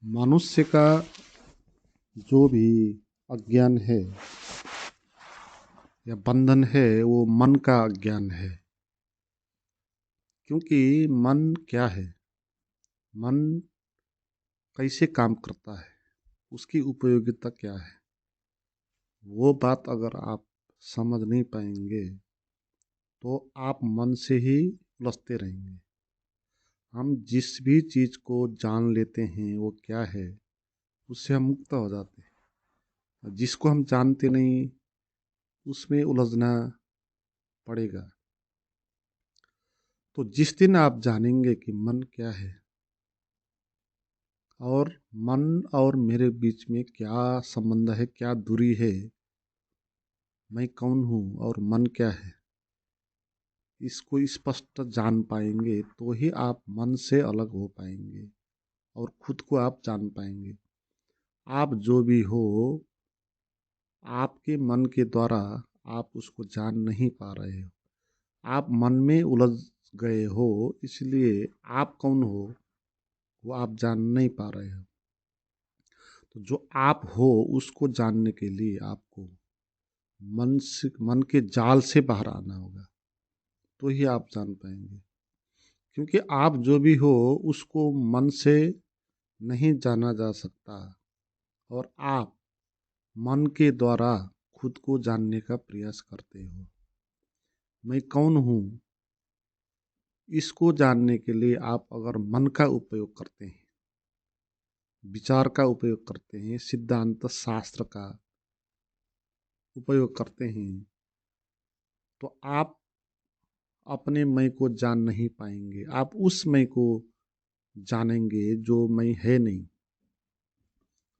मनुष्य का जो भी अज्ञान है या बंधन है वो मन का अज्ञान है। क्योंकि मन क्या है, मन कैसे काम करता है, उसकी उपयोगिता क्या है, वो बात अगर आप समझ नहीं पाएंगे तो आप मन से ही उलझते रहेंगे। हम जिस भी चीज़ को जान लेते हैं वो क्या है, उससे हम मुक्त हो जाते हैं। जिसको हम जानते नहीं उसमें उलझना पड़ेगा। तो जिस दिन आप जानेंगे कि मन क्या है और मन और मेरे बीच में क्या संबंध है, क्या दूरी है, मैं कौन हूँ और मन क्या है, इसको स्पष्ट जान पाएंगे तो ही आप मन से अलग हो पाएंगे और खुद को आप जान पाएंगे। आप जो भी हो, आपके मन के द्वारा आप उसको जान नहीं पा रहे हो। आप मन में उलझ गए हो, इसलिए आप कौन हो वो आप जान नहीं पा रहे हो। तो जो आप हो उसको जानने के लिए आपको मन के जाल से बाहर आना होगा, तो ही आप जान पाएंगे। क्योंकि आप जो भी हो उसको मन से नहीं जाना जा सकता और आप मन के द्वारा खुद को जानने का प्रयास करते हो। मैं कौन हूँ, इसको जानने के लिए आप अगर मन का उपयोग करते हैं, विचार का उपयोग करते हैं, सिद्धांत शास्त्र का उपयोग करते हैं, तो आप अपने मैं को जान नहीं पाएंगे। आप उस मैं को जानेंगे जो मैं है नहीं,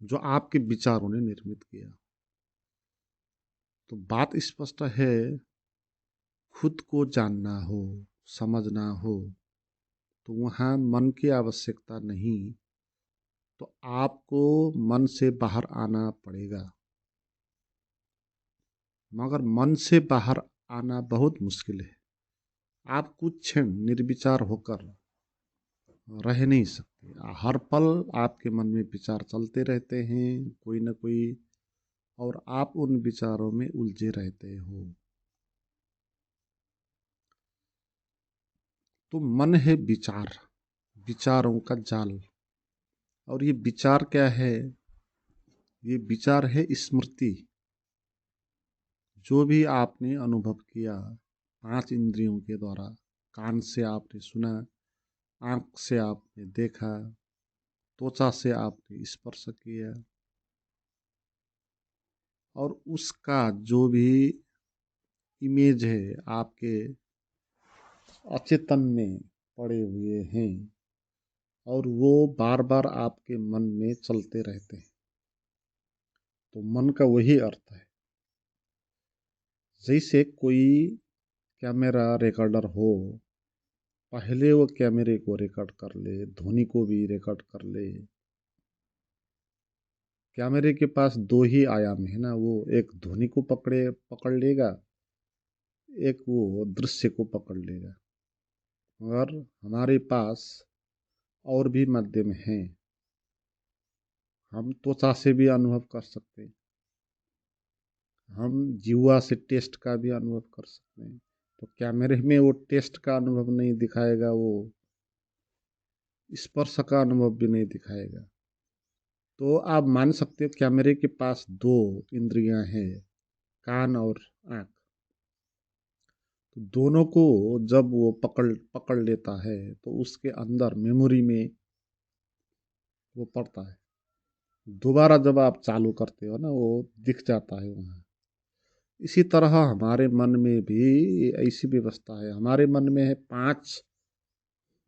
जो आपके विचारों ने निर्मित किया। तो बात स्पष्ट है, खुद को जानना हो, समझना हो, तो वहाँ मन की आवश्यकता नहीं, तो आपको मन से बाहर आना पड़ेगा। मगर मन से बाहर आना बहुत मुश्किल है। आप कुछ क्षण निर्विचार होकर रह नहीं सकते। हर पल आपके मन में विचार चलते रहते हैं, कोई न कोई, और आप उन विचारों में उलझे रहते हो। तो मन है विचार, विचारों का जाल। और ये विचार क्या है? ये विचार है स्मृति। जो भी आपने अनुभव किया पांच इंद्रियों के द्वारा, कान से आपने सुना, आँख से आपने देखा, त्वचा से आपने स्पर्श किया, और उसका जो भी इमेज है आपके अचेतन में पड़े हुए हैं, और वो बार बार आपके मन में चलते रहते हैं। तो मन का वही अर्थ है। जैसे कोई कैमरा रिकॉर्डर हो, पहले वो कैमरे को रिकॉर्ड कर ले, ध्वनि को भी रिकॉर्ड कर ले। कैमरे के पास दो ही आयाम है ना, वो एक ध्वनि को पकड़ लेगा, एक वो दृश्य को पकड़ लेगा। मगर हमारे पास और भी माध्यम हैं। हम त्वचा से भी अनुभव कर सकते हैं, हम जीवा से टेस्ट का भी अनुभव कर सकते हैं। तो कैमरे में वो टेस्ट का अनुभव नहीं दिखाएगा, वो स्पर्श का अनुभव भी नहीं दिखाएगा। तो आप मान सकते हो कैमरे के पास दो इंद्रियां हैं, कान और आँख। तो दोनों को जब वो पकड़ पकड़ लेता है तो उसके अंदर मेमोरी में वो पड़ता है। दोबारा जब आप चालू करते हो ना, वो दिख जाता है वहाँ। इसी तरह हमारे मन में भी ऐसी व्यवस्था है। हमारे मन में है पांच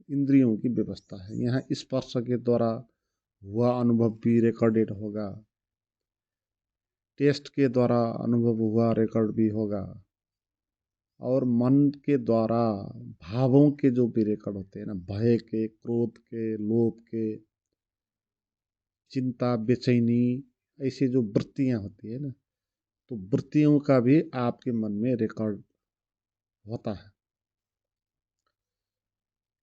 इंद्रियों की व्यवस्था है। यहाँ स्पर्श के द्वारा हुआ अनुभव भी रिकॉर्डेड होगा, टेस्ट के द्वारा अनुभव हुआ रिकॉर्ड भी होगा, और मन के द्वारा भावों के जो भी रिकॉर्ड होते हैं ना, भय के, क्रोध के, लोभ के, चिंता, बेचैनी, ऐसी जो वृत्तियां होती है ना, तो वृत्तियों का भी आपके मन में रिकॉर्ड होता है।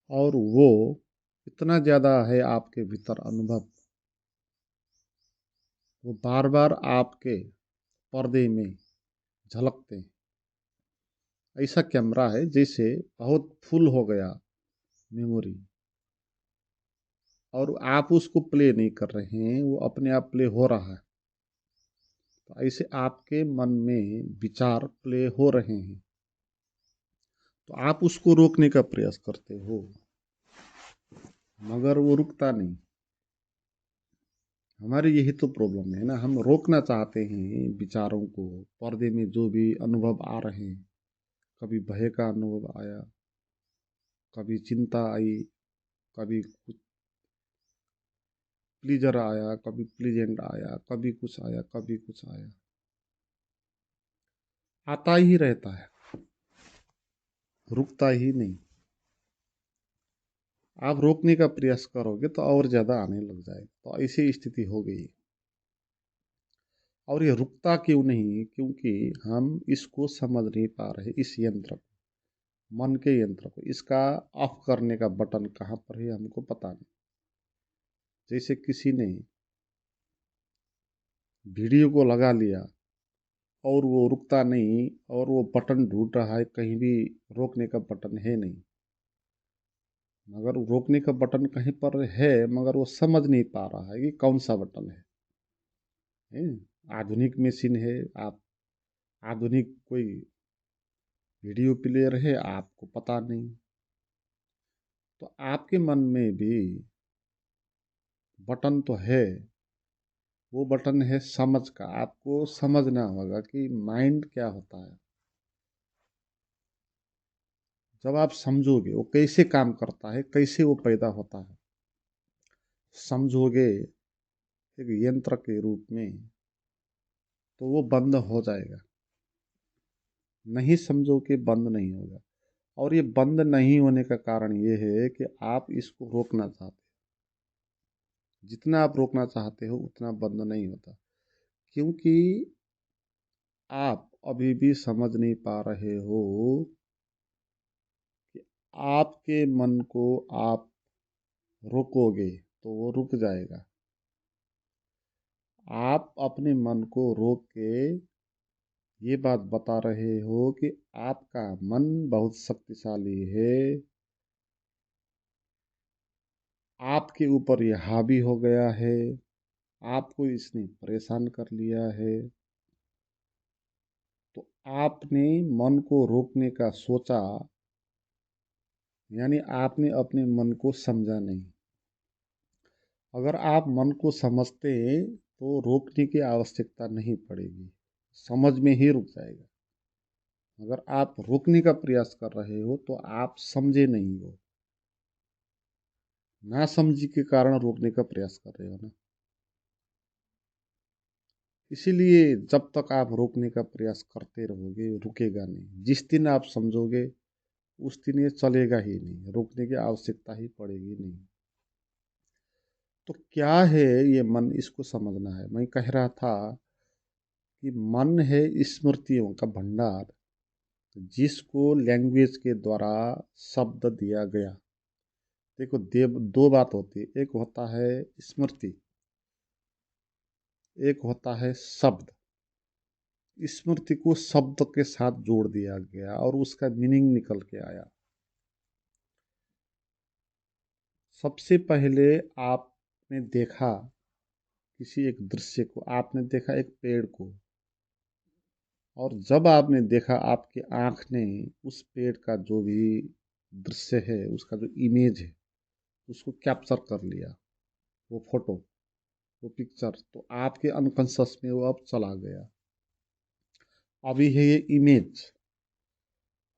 और वो इतना ज़्यादा है आपके भीतर अनुभव, वो बार बार आपके पर्दे में झलकते हैं। ऐसा कैमरा है जैसे बहुत फुल हो गया मेमोरी, और आप उसको प्ले नहीं कर रहे हैं, वो अपने आप प्ले हो रहा है। तो ऐसे आपके मन में विचार प्ले हो रहे हैं, तो आप उसको रोकने का प्रयास करते हो, मगर वो रुकता नहीं। हमारी यही तो प्रॉब्लम है ना, हम रोकना चाहते हैं विचारों को। पर्दे में जो भी अनुभव आ रहे हैं, कभी भय का अनुभव आया, कभी चिंता आई, कभी कुछ प्लीजर आया, कभी प्लीजेंट आया, कभी कुछ आया, कभी कुछ आया, आता ही रहता है, रुकता ही नहीं। आप रोकने का प्रयास करोगे तो और ज़्यादा आने लग जाएगा। तो ऐसी स्थिति हो गई। और ये रुकता क्यों नहीं? क्योंकि हम इसको समझ नहीं पा रहे, इस यंत्र को, मन के यंत्र को। इसका ऑफ करने का बटन कहाँ पर है हमको पता नहीं। जैसे किसी ने वीडियो को लगा लिया और वो रुकता नहीं, और वो बटन ढूंढ रहा है, कहीं भी रोकने का बटन है नहीं। मगर रोकने का बटन कहीं पर है, मगर वो समझ नहीं पा रहा है कि कौन सा बटन है? आधुनिक मशीन है, आप आधुनिक कोई वीडियो प्लेयर है, आपको पता नहीं। तो आपके मन में भी बटन तो है, वो बटन है समझ का। आपको समझना होगा कि माइंड क्या होता है। जब आप समझोगे वो कैसे काम करता है, कैसे वो पैदा होता है, समझोगे एक यंत्र के रूप में, तो वो बंद हो जाएगा। नहीं समझोगे बंद नहीं होगा। और ये बंद नहीं होने का कारण ये है कि आप इसको रोकना चाहते हो। जितना आप रोकना चाहते हो उतना बंद नहीं होता, क्योंकि आप अभी भी समझ नहीं पा रहे हो कि आपके मन को आप रोकोगे तो वो रुक जाएगा। आप अपने मन को रोक के ये बात बता रहे हो कि आपका मन बहुत शक्तिशाली है, आपके ऊपर ये हावी हो गया है, आपको इसने परेशान कर लिया है। तो आपने मन को रोकने का सोचा, यानी आपने अपने मन को समझा नहीं। अगर आप मन को समझते तो रोकने की आवश्यकता नहीं पड़ेगी, समझ में ही रुक जाएगा। अगर आप रोकने का प्रयास कर रहे हो तो आप समझे नहीं हो, ना समझी के कारण रोकने का प्रयास कर रहे हो ना। इसीलिए जब तक आप रोकने का प्रयास करते रहोगे, रुकेगा नहीं। जिस दिन आप समझोगे उस दिन ये चलेगा ही नहीं, रोकने की आवश्यकता ही पड़ेगी नहीं। तो क्या है ये मन, इसको समझना है। मैं कह रहा था कि मन है स्मृतियों का भंडार, जिसको लैंग्वेज के द्वारा शब्द दिया गया। देखो, दो बात होती है, एक होता है स्मृति, एक होता है शब्द। स्मृति को शब्द के साथ जोड़ दिया गया और उसका मीनिंग निकल के आया। सबसे पहले आपने देखा किसी एक दृश्य को, आपने देखा एक पेड़ को, और जब आपने देखा, आपकी आँख ने उस पेड़ का जो भी दृश्य है, उसका जो इमेज है, उसको कैप्चर कर लिया, वो फोटो, वो पिक्चर, तो आपके अनकॉन्शस में वो अब चला गया। अभी है ये इमेज।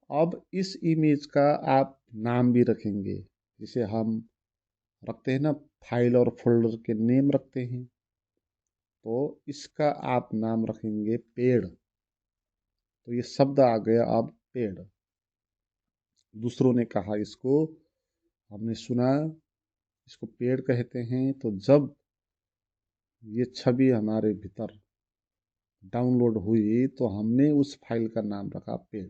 अब इस इमेज का आप नाम भी रखेंगे, जिसे हम रखते हैं ना, फाइल और फोल्डर के नेम रखते हैं। तो इसका आप नाम रखेंगे पेड़। तो ये शब्द आ गया अब पेड़। दूसरों ने कहा इसको, हमने सुना, इसको पेड़ कहते हैं। तो जब ये छवि हमारे भीतर डाउनलोड हुई तो हमने उस फाइल का नाम रखा पेड़।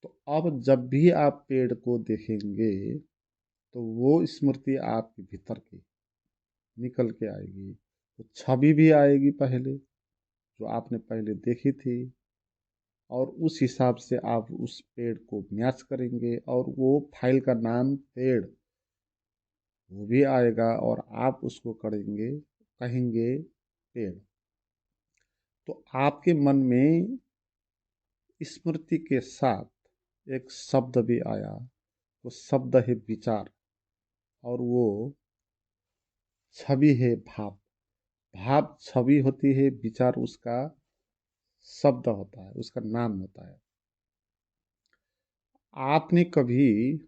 तो अब जब भी आप पेड़ को देखेंगे तो वो स्मृति आपके भीतर की निकल के आएगी। तो छवि भी आएगी पहले, जो आपने पहले देखी थी, और उस हिसाब से आप उस पेड़ को मैच करेंगे और वो फाइल का नाम पेड़ वो भी आएगा और आप उसको करेंगे, कहेंगे पेड़। तो आपके मन में स्मृति के साथ एक शब्द भी आया, वो शब्द है विचार, और वो छवि है भाव। भाव छवि होती है, विचार उसका शब्द होता है, उसका नाम होता है। आपने कभी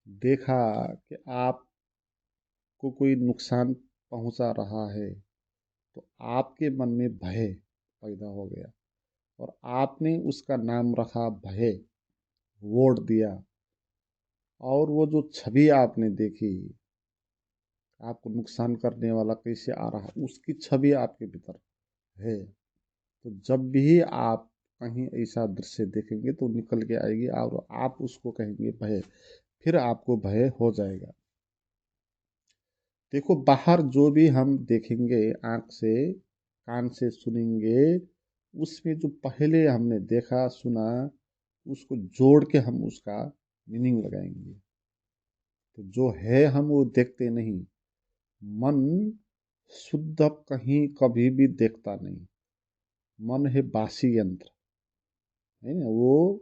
देखा कि आपको कोई नुकसान पहुंचा रहा है, तो आपके मन में भय पैदा हो गया और आपने उसका नाम रखा भय, वोट दिया, और वो जो छवि आपने देखी, आपको नुकसान करने वाला कैसे आ रहा, उसकी छवि आपके भीतर है। तो जब भी आप कहीं ऐसा दृश्य देखेंगे तो निकल के आएगी और आप उसको कहेंगे भय, फिर आपको भय हो जाएगा। देखो, बाहर जो भी हम देखेंगे आँख से, कान से सुनेंगे, उसमें जो पहले हमने देखा सुना, उसको जोड़ के हम उसका मीनिंग लगाएंगे। तो जो है हम वो देखते नहीं। मन शुद्ध कहीं कभी भी देखता नहीं। मन है बासी यंत्र, है ना। वो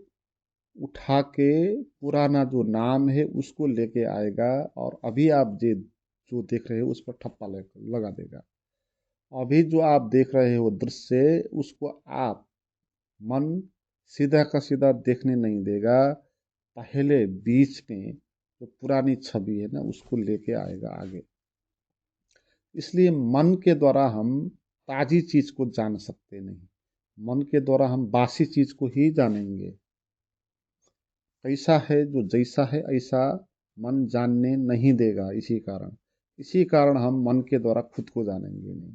उठा के पुराना जो नाम है उसको लेके आएगा और अभी आप जो देख रहे हो उस पर ठप्पा लगा देगा। अभी जो आप देख रहे हो दृश्य, उसको आप मन सीधा का सीधा देखने नहीं देगा। पहले बीच में जो पुरानी छवि है ना उसको लेके आएगा आगे। इसलिए मन के द्वारा हम ताजी चीज को जान सकते नहीं। मन के द्वारा हम बासी चीज को ही जानेंगे। कैसा है जो जैसा है ऐसा मन जानने नहीं देगा। इसी कारण हम मन के द्वारा खुद को जानेंगे नहीं,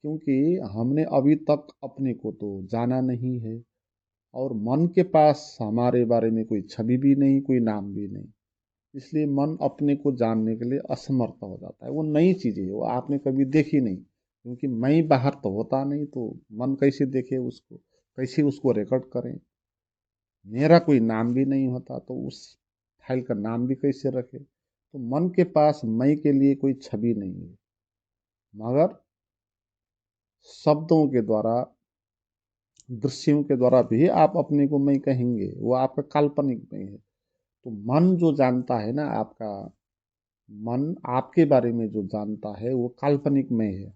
क्योंकि हमने अभी तक अपने को तो जाना नहीं है और मन के पास हमारे बारे में कोई छवि भी नहीं, कोई नाम भी नहीं। इसलिए मन अपने को जानने के लिए असमर्थ हो जाता है। वो नई चीज़ें है, वो आपने कभी देखी नहीं, क्योंकि मैं बाहर तो होता नहीं, तो मन कैसे देखे उसको, कैसे उसको रिकॉर्ड करें। मेरा कोई नाम भी नहीं होता तो उस फाइल का नाम भी कैसे रखे। तो मन के पास मैं के लिए कोई छवि नहीं है, मगर शब्दों के द्वारा, दृश्यों के द्वारा भी आप अपने को मैं कहेंगे, वो आपका काल्पनिक मैं है। तो मन जो जानता है ना, आपका मन आपके बारे में जो जानता है वो काल्पनिक मैं है।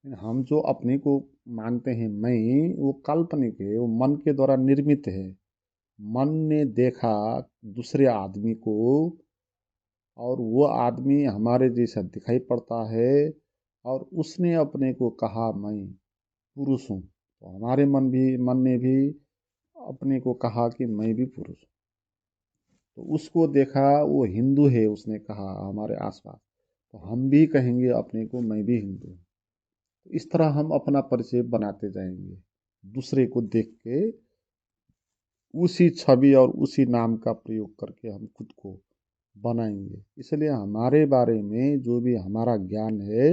हम जो अपने को मानते हैं मैं, वो काल्पनिक है, वो मन के द्वारा निर्मित है। मन ने देखा दूसरे आदमी को और वो आदमी हमारे जैसा दिखाई पड़ता है और उसने अपने को कहा मैं पुरुष हूँ, तो हमारे मन ने भी अपने को कहा कि मैं भी पुरुष हूँ। तो उसको देखा वो हिंदू है, उसने कहा हमारे आसपास, तो हम भी कहेंगे अपने को मैं भी हिंदू हूँ। तो इस तरह हम अपना परिचय बनाते जाएंगे। दूसरे को देख के उसी छवि और उसी नाम का प्रयोग करके हम खुद को बनाएंगे। इसलिए हमारे बारे में जो भी हमारा ज्ञान है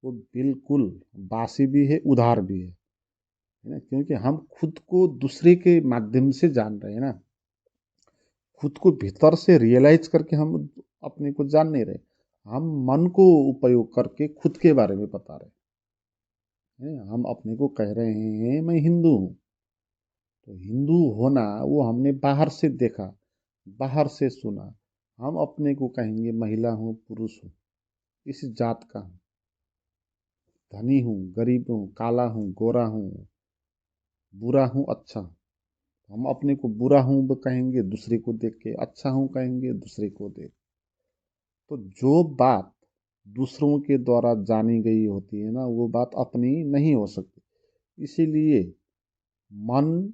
वो बिल्कुल बासी भी है, उधार भी है ना। क्योंकि हम खुद को दूसरे के माध्यम से जान रहे हैं ना। खुद को भीतर से रियलाइज करके हम अपने को जान नहीं रहे। हम मन को उपयोग करके खुद के बारे में बता रहे हैं। हम अपने को कह रहे हैं मैं हिंदू हूँ, तो हिंदू होना वो हमने बाहर से देखा, बाहर से सुना। हम अपने को कहेंगे महिला हूँ, पुरुष हूँ, इस जात का हूँ, धनी हूँ, गरीब हूँ, काला हूँ, गोरा हूँ, बुरा हूँ, अच्छा हूँ। हम अपने को बुरा हूँ कहेंगे दूसरे को देख के, अच्छा हूँ कहेंगे दूसरे को देख। तो जो बात दूसरों के द्वारा जानी गई होती है ना, वो बात अपनी नहीं हो सकती। इसीलिए मन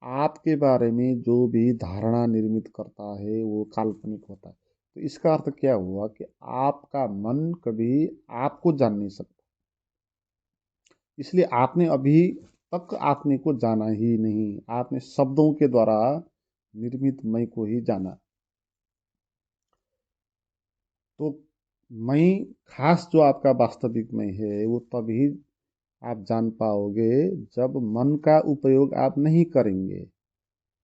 आपके बारे में जो भी धारणा निर्मित करता है वो काल्पनिक होता है। तो इसका अर्थ क्या हुआ कि आपका मन कभी आपको जान नहीं सकता। इसलिए आपने अभी तक आपने को जाना ही नहीं। आपने शब्दों के द्वारा निर्मित मैं को ही जाना। तो मैं खास जो आपका वास्तविक में है वो तभी आप जान पाओगे जब मन का उपयोग आप नहीं करेंगे,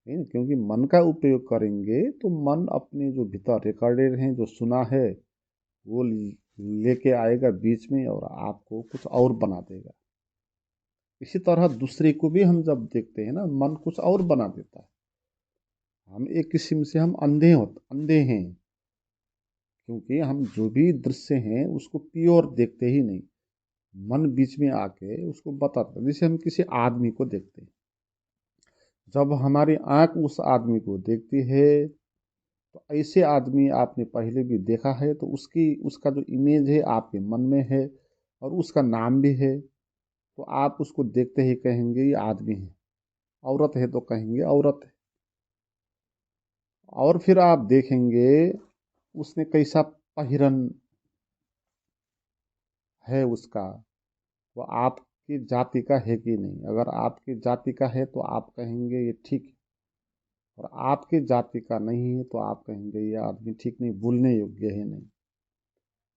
है ना? क्योंकि मन का उपयोग करेंगे तो मन अपने जो भीतर रिकॉर्डेड हैं, जो सुना है, वो लेके आएगा बीच में और आपको कुछ और बना देगा। इसी तरह दूसरे को भी हम जब देखते हैं ना, मन कुछ और बना देता है। हम एक किस्म से हम अंधे हैं, क्योंकि हम जो भी दृश्य हैं उसको प्योर देखते ही नहीं। मन बीच में आके उसको बताता है। जैसे हम किसी आदमी को देखते हैं, जब हमारी आंख उस आदमी को देखती है तो ऐसे आदमी आपने पहले भी देखा है, तो उसका जो इमेज है आपके मन में है और उसका नाम भी है। तो आप उसको देखते ही कहेंगे ये आदमी है। औरत है तो कहेंगे औरत है। और फिर आप देखेंगे उसने कैसा पहिरन है उसका, वो आपकी जाति का है कि नहीं। अगर आपकी जाति का है तो आप कहेंगे ये ठीक है, और आपकी जाति का नहीं है तो आप कहेंगे ये आदमी ठीक नहीं, बोलने योग्य है नहीं।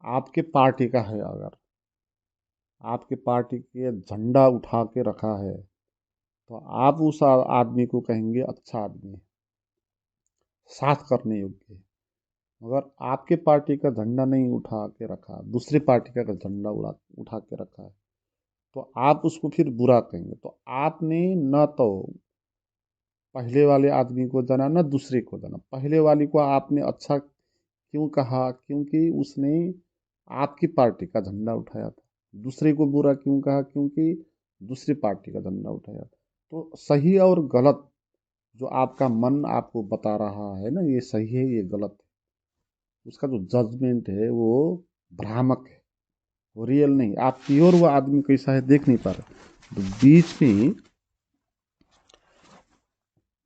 आपके पार्टी का है, अगर आपके पार्टी के झंडा उठा के रखा है तो आप उस आदमी को कहेंगे अच्छा आदमी है, साथ करने योग्य है। मगर आपके पार्टी का झंडा नहीं उठा के रखा, दूसरी पार्टी का झंडा उठा के रखा है, तो आप उसको फिर बुरा कहेंगे। तो आपने न तो पहले वाले आदमी को जाना न दूसरे को जाना। पहले वाले को आपने अच्छा क्यों कहा, क्योंकि उसने आपकी पार्टी का झंडा उठाया था। दूसरे को बुरा क्यों कहा, क्योंकि दूसरी पार्टी का झंडा उठाया था। तो सही और गलत जो आपका मन आपको बता रहा है ना, ये सही है ये गलत है, उसका जो जजमेंट है वो भ्रामक है, वो रियल नहीं। आप प्योर वो आदमी कैसा है देख नहीं पा रहे, तो बीच में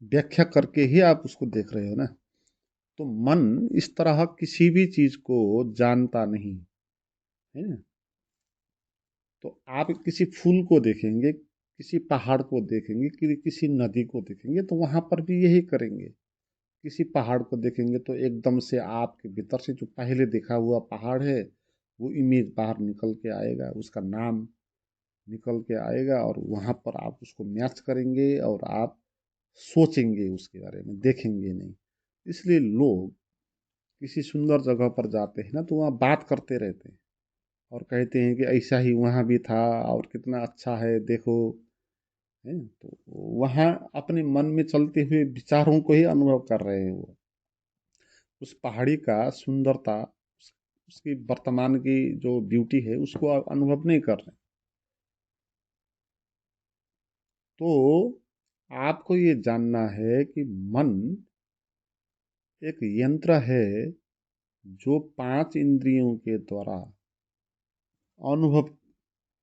व्याख्या करके ही आप उसको देख रहे हो ना। तो मन इस तरह किसी भी चीज को जानता नहीं है ना। तो आप किसी फूल को देखेंगे, किसी पहाड़ को देखेंगे, किसी नदी को देखेंगे तो वहां पर भी यही करेंगे। किसी पहाड़ को देखेंगे तो एकदम से आपके भीतर से जो पहले देखा हुआ पहाड़ है वो इमेज बाहर निकल के आएगा, उसका नाम निकल के आएगा, और वहां पर आप उसको मैच करेंगे और आप सोचेंगे उसके बारे में, देखेंगे नहीं। इसलिए लोग किसी सुंदर जगह पर जाते हैं ना तो वहाँ बात करते रहते हैं और कहते हैं कि ऐसा ही वहाँ भी था और कितना अच्छा है देखो, है। तो वहाँ अपने मन में चलते हुए विचारों को ही अनुभव कर रहे हैं वो। उस पहाड़ी का सुंदरता, उसकी वर्तमान की जो ब्यूटी है उसको आप अनुभव नहीं कर रहे। तो आपको ये जानना है कि मन एक यंत्र है जो पांच इंद्रियों के द्वारा अनुभव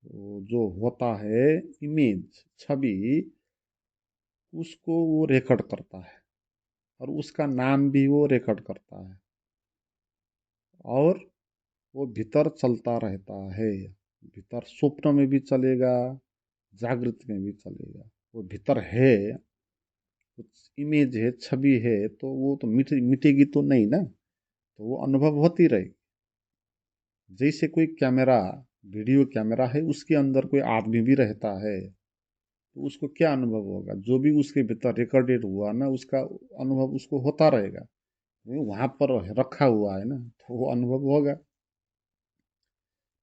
जो होता है, इमेज छवि, उसको वो रिकॉर्ड करता है और उसका नाम भी वो रिकॉर्ड करता है, और वो भीतर चलता रहता है। भीतर स्वप्न में भी चलेगा, जागृत में भी चलेगा। वो भीतर है, कुछ इमेज है, छवि है, तो वो तो मिटेगी तो नहीं ना, तो वो अनुभव होती रहेगी। जैसे कोई कैमरा, वीडियो कैमरा है, उसके अंदर कोई आदमी भी रहता है तो उसको क्या अनुभव होगा, जो भी उसके भीतर रिकॉर्डेड हुआ ना उसका अनुभव उसको होता रहेगा। वहां पर रखा हुआ है ना तो वो अनुभव होगा।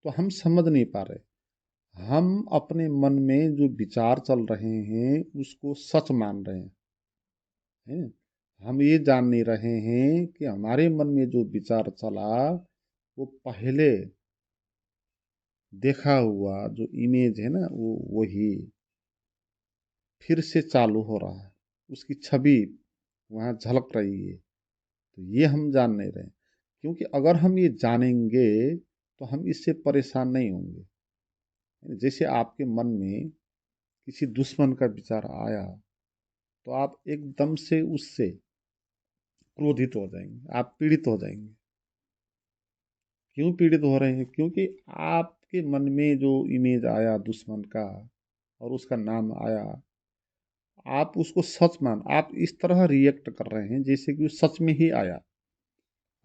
तो हम समझ नहीं पा रहे, हम अपने मन में जो विचार चल रहे हैं उसको सच मान रहे हैं। हम ये जान नहीं रहे हैं कि हमारे मन में जो विचार चला वो पहले देखा हुआ जो इमेज है ना वो वही फिर से चालू हो रहा है, उसकी छवि वहाँ झलक रही है। तो ये हम जान नहीं रहे, क्योंकि अगर हम ये जानेंगे तो हम इससे परेशान नहीं होंगे। जैसे आपके मन में किसी दुश्मन का विचार आया तो आप एकदम से उससे क्रोधित हो जाएंगे, आप पीड़ित हो जाएंगे। क्यों पीड़ित हो रहे हैं, क्योंकि आपके मन में जो इमेज आया दुश्मन का और उसका नाम आया, आप उसको सच मान, आप इस तरह रिएक्ट कर रहे हैं जैसे कि वो सच में ही आया।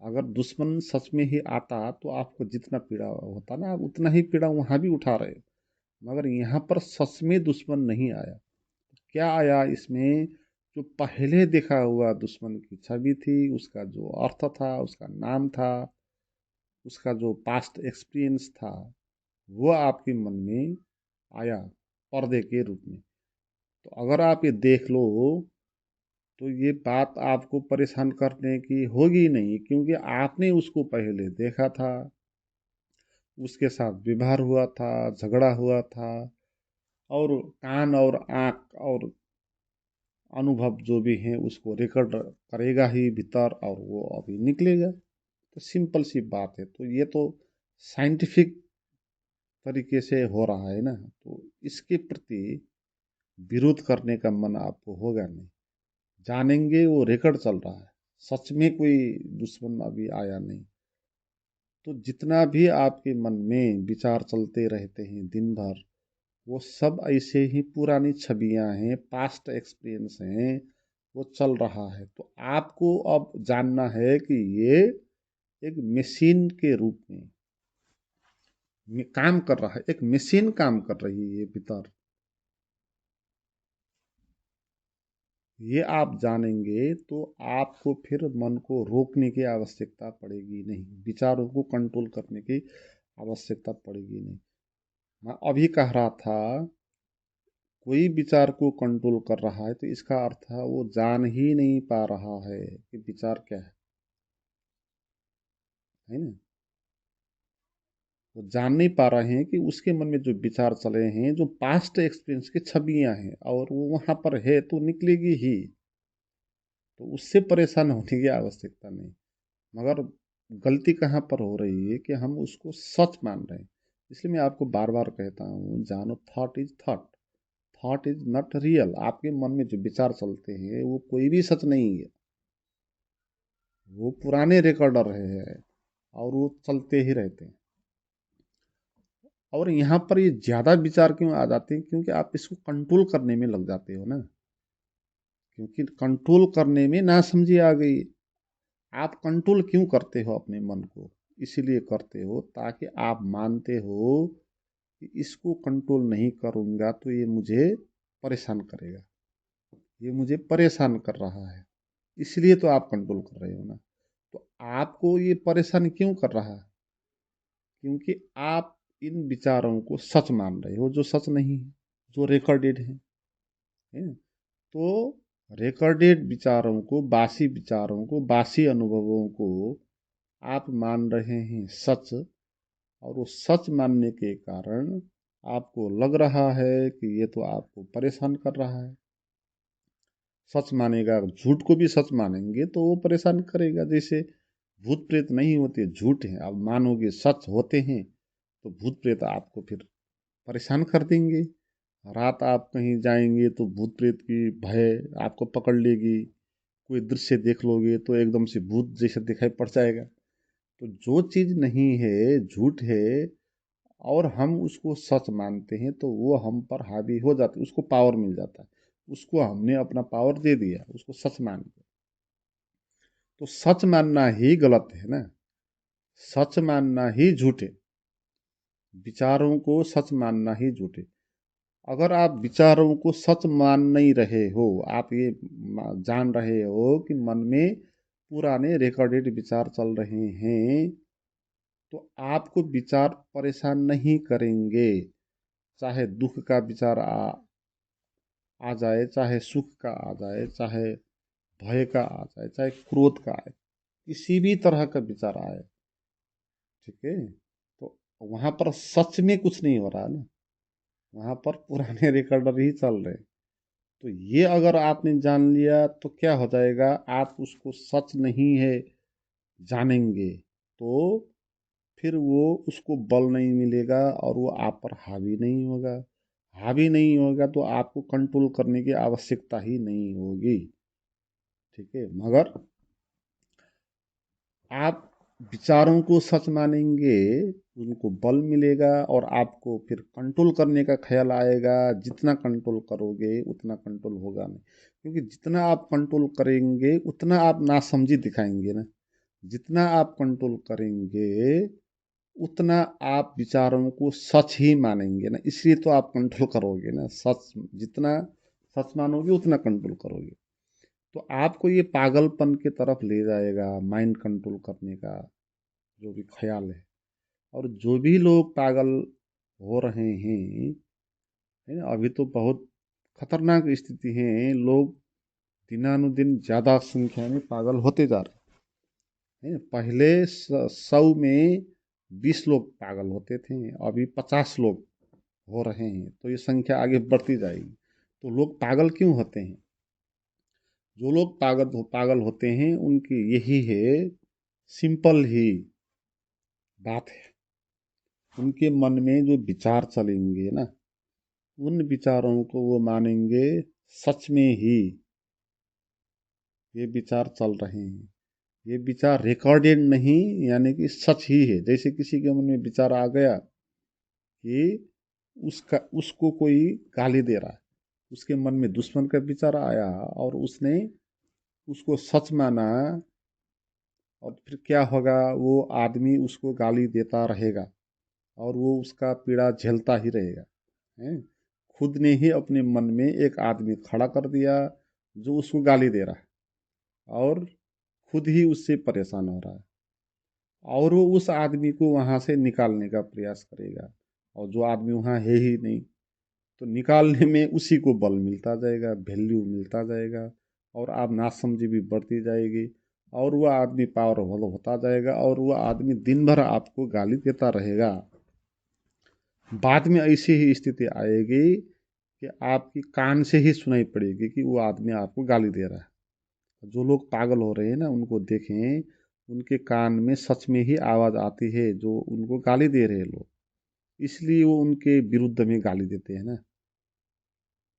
अगर दुश्मन सच में ही आता तो आपको जितना पीड़ा होता ना, आप उतना ही पीड़ा वहाँ भी उठा रहे हो। मगर यहाँ पर सच में दुश्मन नहीं आया। क्या आया इसमें? जो पहले देखा हुआ दुश्मन की छवि थी, उसका जो अर्थ था, उसका नाम था, उसका जो पास्ट एक्सपीरियंस था, वो आपके मन में आया पर्दे के रूप में। तो अगर आप ये देख लो तो ये बात आपको परेशान करने की होगी नहीं, क्योंकि आपने उसको पहले देखा था, उसके साथ व्यवहार हुआ था, झगड़ा हुआ था, और कान और आँख और अनुभव जो भी हैं उसको रिकॉर्ड करेगा ही भीतर, और वो अभी निकलेगा। तो सिंपल सी बात है। तो ये तो साइंटिफिक तरीके से हो रहा है ना, तो इसके प्रति विरोध करने का मन आपको होगा नहीं। जानेंगे वो रिकॉर्ड चल रहा है, सच में कोई दुश्मन अभी आया नहीं। तो जितना भी आपके मन में विचार चलते रहते हैं दिन भर, वो सब ऐसे ही पुरानी छवियां हैं, पास्ट एक्सपीरियंस हैं, वो चल रहा है। तो आपको अब जानना है कि ये एक मशीन के रूप में काम कर रहा है, एक मशीन काम कर रही है ये भीतर। ये आप जानेंगे तो आपको फिर मन को रोकने की आवश्यकता पड़ेगी नहीं, विचारों को कंट्रोल करने की आवश्यकता पड़ेगी नहीं। मैं अभी कह रहा था, कोई विचार को कंट्रोल कर रहा है तो इसका अर्थ है वो जान ही नहीं पा रहा है कि विचार क्या है ना। वो जान नहीं पा रहे हैं कि उसके मन में जो विचार चले हैं, जो पास्ट एक्सपीरियंस की छवियां हैं, और वो वहां पर है तो निकलेगी ही। तो उससे परेशान होने की आवश्यकता नहीं। मगर गलती कहाँ पर हो रही है कि हम उसको सच मान रहे हैं। इसलिए मैं आपको बार बार कहता हूँ, जानो thought is thought, thought is not real. आपके मन में जो विचार चलते हैं वो कोई भी सच नहीं है, वो पुराने रिकॉर्डर है, और वो चलते ही रहते हैं। और यहाँ पर ये ज़्यादा विचार क्यों आ जाते हैं? क्योंकि आप इसको कंट्रोल करने में लग जाते हो ना। क्योंकि कंट्रोल करने में नासमझी आ गई। आप कंट्रोल क्यों करते हो अपने मन को? इसीलिए करते हो ताकि आप मानते हो कि इसको कंट्रोल नहीं करूँगा तो ये मुझे परेशान करेगा, ये मुझे परेशान कर रहा है। इसलिए तो आप कंट्रोल कर रहे हो ना। तो आपको ये परेशान क्यों कर रहा है? क्योंकि आप इन विचारों को सच मान रहे हो, जो सच नहीं है, जो रिकॉर्डेड है। तो रिकॉर्डेड विचारों को, बासी विचारों को, बासी अनुभवों को आप मान रहे हैं सच, और वो सच मानने के कारण आपको लग रहा है कि ये तो आपको परेशान कर रहा है। सच मानेगा, झूठ को भी सच मानेंगे तो वो परेशान करेगा। जैसे भूत प्रेत नहीं होते, झूठ है, आप मानोगे सच होते हैं, तो भूत प्रेत आपको फिर परेशान कर देंगे। रात आप कहीं जाएंगे तो भूत प्रेत की भय आपको पकड़ लेगी। कोई दृश्य देख लोगे तो एकदम से भूत जैसा दिखाई पड़ जाएगा। तो जो चीज़ नहीं है, झूठ है, और हम उसको सच मानते हैं तो वो हम पर हावी हो जाता है, उसको पावर मिल जाता है। उसको हमने अपना पावर दे दिया, उसको सच मान के। तो सच मानना ही गलत है ना, सच मानना ही झूठ है। विचारों को सच मानना ही झूठ है। अगर आप विचारों को सच मान नहीं रहे हो, आप ये जान रहे हो कि मन में पुराने रिकॉर्डेड विचार चल रहे हैं, तो आपको विचार परेशान नहीं करेंगे। चाहे दुख का विचार आ जाए, चाहे सुख का आ जाए, चाहे भय का आ जाए, चाहे क्रोध का आए, किसी भी तरह का विचार आए, ठीक है, तो वहां पर सच में कुछ नहीं हो रहा ना, वहां पर पुराने रिकॉर्डर ही चल रहे हैं। तो ये अगर आपने जान लिया तो क्या हो जाएगा, आप उसको सच नहीं है जानेंगे, तो फिर वो उसको बल नहीं मिलेगा, और वो आप पर हावी नहीं होगा। हावी नहीं होगा तो आपको कंट्रोल करने की आवश्यकता ही नहीं होगी। ठीक है, मगर आप विचारों को सच मानेंगे, उनको बल मिलेगा, और आपको फिर कंट्रोल करने का ख्याल आएगा। जितना कंट्रोल करोगे उतना कंट्रोल होगा नहीं, क्योंकि जितना आप कंट्रोल करेंगे उतना आप नासमझी दिखाएंगे ना। जितना आप कंट्रोल करेंगे उतना आप विचारों को सच ही मानेंगे ना, इसलिए तो आप कंट्रोल करोगे ना। सच जितना सच मानोगे उतना कंट्रोल करोगे। तो आपको ये पागलपन की तरफ ले जाएगा, माइंड कंट्रोल करने का जो भी ख्याल है। और जो भी लोग पागल हो रहे हैं, है ना, अभी तो बहुत खतरनाक स्थिति है। लोग दिनानुदिन ज़्यादा संख्या में पागल होते जा रहे हैं। पहले 100 में 20 लोग पागल होते थे, अभी 50 लोग हो रहे हैं। तो ये संख्या आगे बढ़ती जाएगी। तो लोग पागल क्यों होते हैं? जो लोग पागल होते हैं उनकी यही है, सिंपल ही बात है। उनके मन में जो विचार चलेंगे ना, उन विचारों को वो मानेंगे सच में ही ये विचार चल रहे हैं। ये विचार रिकॉर्डेड नहीं, यानी कि सच ही है। जैसे किसी के मन में विचार आ गया कि उसको कोई गाली दे रहा है, उसके मन में दुश्मन का विचार आया और उसने उसको सच माना, और फिर क्या होगा, वो आदमी उसको गाली देता रहेगा और वो उसका पीड़ा झेलता ही रहेगा। है, खुद ने ही अपने मन में एक आदमी खड़ा कर दिया जो उसको गाली दे रहा है और खुद ही उससे परेशान हो रहा है, और वो उस आदमी को वहाँ से निकालने का प्रयास करेगा। और जो आदमी वहाँ है ही नहीं, तो निकालने में उसी को बल मिलता जाएगा, वैल्यू मिलता जाएगा, और आप नासमझी भी बढ़ती जाएगी, और वह आदमी पावरफुल होता जाएगा, और वह आदमी दिन भर आपको गाली देता रहेगा। बाद में ऐसी ही स्थिति आएगी कि आपकी कान से ही सुनाई पड़ेगी कि वो आदमी आपको गाली दे रहा है। जो लोग पागल हो रहे हैं ना, उनको देखें, उनके कान में सच में ही आवाज़ आती है जो उनको गाली दे रहे हैं लोग, इसलिए वो उनके विरुद्ध में गाली देते हैं ना।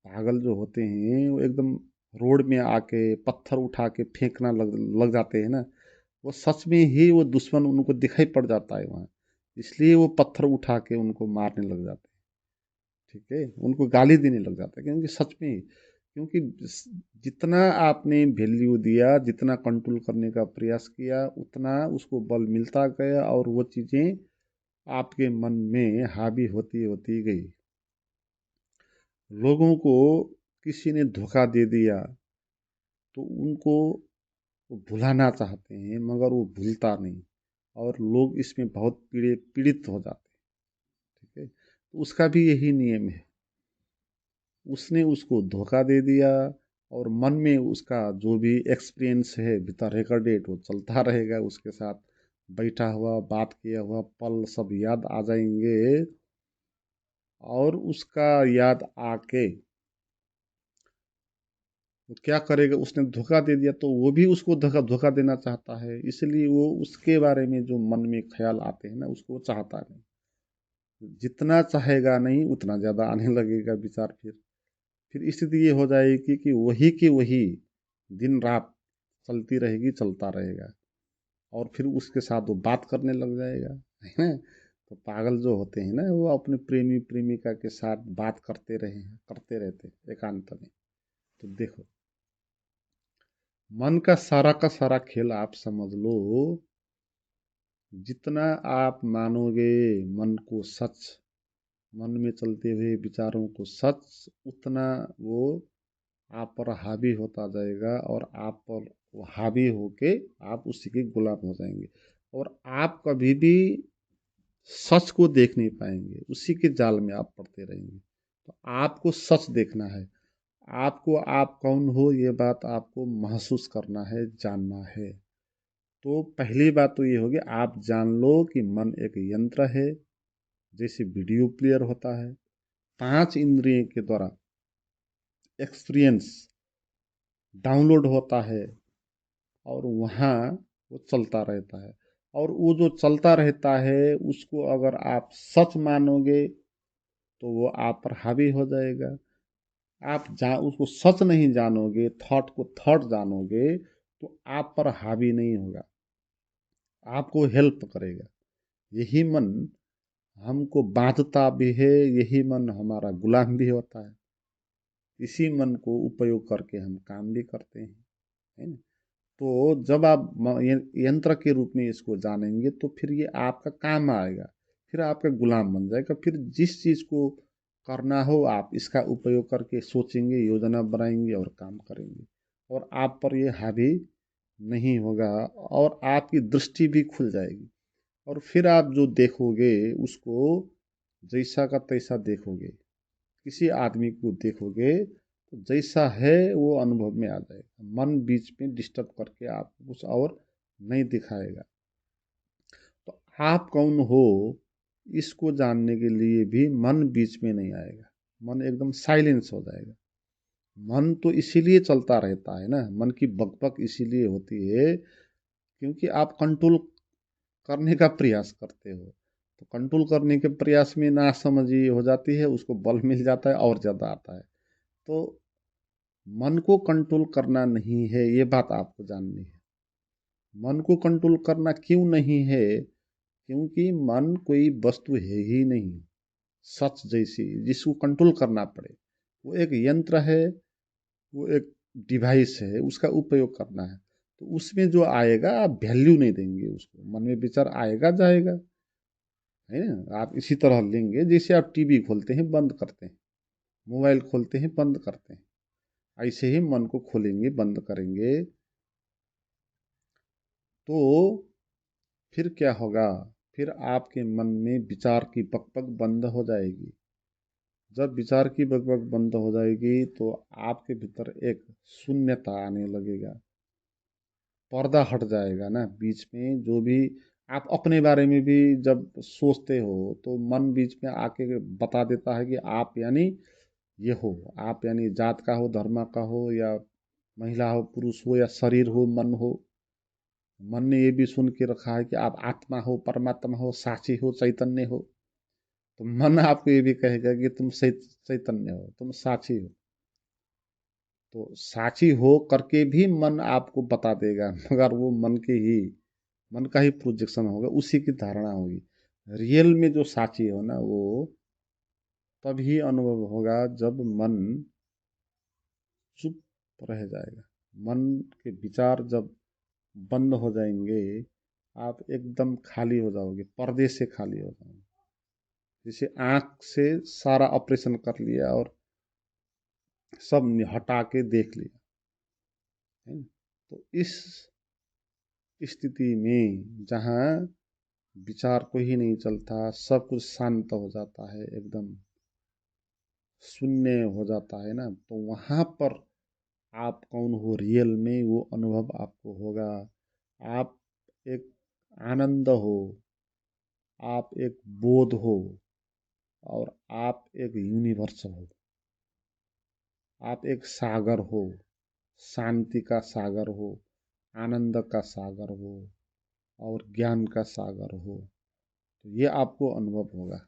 पागल जो होते हैं वो एकदम रोड में आके पत्थर उठा के फेंकना लग जाते हैं ना, वो सच में ही वो दुश्मन उनको दिखाई पड़ जाता है वहाँ, इसलिए वो पत्थर उठा के उनको मारने लग जाते हैं। ठीक है, उनको गाली देने लग जाता है, क्योंकि सच में ही, क्योंकि जितना आपने वैल्यू दिया, जितना कंट्रोल करने का प्रयास किया, उतना उसको बल मिलता गया और वो चीज़ें आपके मन में हावी होती होती गई। लोगों को किसी ने धोखा दे दिया तो उनको वो भुलाना चाहते हैं, मगर वो भूलता नहीं, और लोग इसमें बहुत पीड़ित हो जाते हैं। ठीक है, तो उसका भी यही नियम है। उसने उसको धोखा दे दिया और मन में उसका जो भी एक्सपीरियंस है भीतर रिकॉर्डेड, वो चलता रहेगा। उसके साथ बैठा हुआ, बात किया हुआ पल सब याद आ जाएंगे, और उसका याद आके वो क्या करेगा, उसने धोखा दे दिया तो वो भी उसको धोखा धोखा देना चाहता है, इसलिए वो उसके बारे में जो मन में ख्याल आते हैं ना, उसको वो चाहता नहीं। जितना चाहेगा नहीं उतना ज़्यादा आने लगेगा विचार। फिर स्थिति ये हो जाएगी कि वही की वही दिन रात चलती रहेगी, चलता रहेगा, और फिर उसके साथ वो बात करने लग जाएगा। है ना। तो पागल जो होते हैं ना, वो अपने प्रेमी प्रेमिका के साथ बात करते रहते हैं एकांत में। तो देखो, मन का सारा खेल आप समझ लो। जितना आप मानोगे मन को सच, मन में चलते हुए विचारों को सच, उतना वो आप पर हावी होता जाएगा, और आप पर वो हावी होके आप उसी के गुलाम हो जाएंगे, और आप कभी भी सच को देख नहीं पाएंगे, उसी के जाल में आप पड़ते रहेंगे। तो आपको सच देखना है, आपको आप कौन हो ये बात आपको महसूस करना है, जानना है। तो पहली बात तो ये होगी, आप जान लो कि मन एक यंत्र है, जैसे वीडियो प्लेयर होता है। 5 इंद्रियों के द्वारा एक्सपीरियंस डाउनलोड होता है, और वहाँ वो चलता रहता है, और वो जो चलता रहता है उसको अगर आप सच मानोगे तो वो आप पर हावी हो जाएगा। आप उसको सच नहीं जानोगे, थॉट को थॉट जानोगे, तो आप पर हावी नहीं होगा, आपको हेल्प करेगा। यही मन हमको बांधता भी है, यही मन हमारा गुलाम भी होता है। इसी मन को उपयोग करके हम काम भी करते हैं, है ना। तो जब आप यंत्र के रूप में इसको जानेंगे तो फिर ये आपका काम आएगा, फिर आपका गुलाम बन जाएगा। फिर जिस चीज़ को करना हो आप इसका उपयोग करके सोचेंगे, योजना बनाएंगे और काम करेंगे, और आप पर ये हावी नहीं होगा, और आपकी दृष्टि भी खुल जाएगी। और फिर आप जो देखोगे उसको जैसा का तैसा देखोगे, किसी आदमी को देखोगे तो जैसा है वो अनुभव में आ जाएगा। मन बीच में डिस्टर्ब करके आपको कुछ और नहीं दिखाएगा। तो आप कौन हो इसको जानने के लिए भी मन बीच में नहीं आएगा, मन एकदम साइलेंस हो जाएगा। मन तो इसीलिए चलता रहता है ना, मन की बकबक इसीलिए होती है क्योंकि आप कंट्रोल करने का प्रयास करते हो। तो कंट्रोल करने के प्रयास में नासमझी हो जाती है, उसको बल मिल जाता है और ज़्यादा आता है। तो मन को कंट्रोल करना नहीं है, ये बात आपको जाननी है। मन को कंट्रोल करना क्यों नहीं है? क्योंकि मन कोई वस्तु है ही नहीं सच जैसी जिसको कंट्रोल करना पड़े। वो एक यंत्र है, वो एक डिवाइस है, उसका उपयोग करना है। तो उसमें जो आएगा आप वैल्यू नहीं देंगे उसको, मन में विचार आएगा जाएगा, है ना। आप इसी तरह लेंगे जैसे आप टीवी खोलते हैं बंद करते हैं, मोबाइल खोलते हैं बंद करते हैं, ऐसे ही मन को खोलेंगे बंद करेंगे तो फिर क्या होगा? फिर आपके मन में विचार की बकबक बंद हो जाएगी। जब विचार की बकबक बंद हो जाएगी तो आपके भीतर एक शून्यता आने लगेगा, पर्दा हट जाएगा ना बीच में। जो भी आप अपने बारे में भी जब सोचते हो तो मन बीच में आके बता देता है कि आप यानी ये हो, आप यानी जात का हो, धर्म का हो, या महिला हो, पुरुष हो, या शरीर हो, मन हो। मन ने ये भी सुन के रखा है कि आप आत्मा हो, परमात्मा हो, साक्षी हो, चैतन्य हो। तो मन आपको ये भी कहेगा कि तुम चैतन्य हो, तुम साक्षी हो। तो साक्षी हो करके भी मन आपको बता देगा, मगर वो मन का ही प्रोजेक्शन होगा, उसी की धारणा होगी। रियल में जो साक्षी हो ना, वो तभी अनुभव होगा जब मन चुप रह जाएगा। मन के विचार जब बंद हो जाएंगे, आप एकदम खाली हो जाओगे, पर्दे से खाली हो जाओगे। जैसे आँख से सारा ऑपरेशन कर लिया और सब हटा के देख लिया, है ना? तो इस स्थिति में जहाँ विचार को ही नहीं चलता, सब कुछ शांत हो जाता है, एकदम शून्य हो जाता है ना, तो वहाँ पर आप कौन हो रियल में वो अनुभव आपको होगा। आप एक आनंद हो, आप एक बोध हो, और आप एक यूनिवर्स हो। आप एक सागर हो, शांति का सागर हो, आनंद का सागर हो, और ज्ञान का सागर हो। तो ये आपको अनुभव होगा।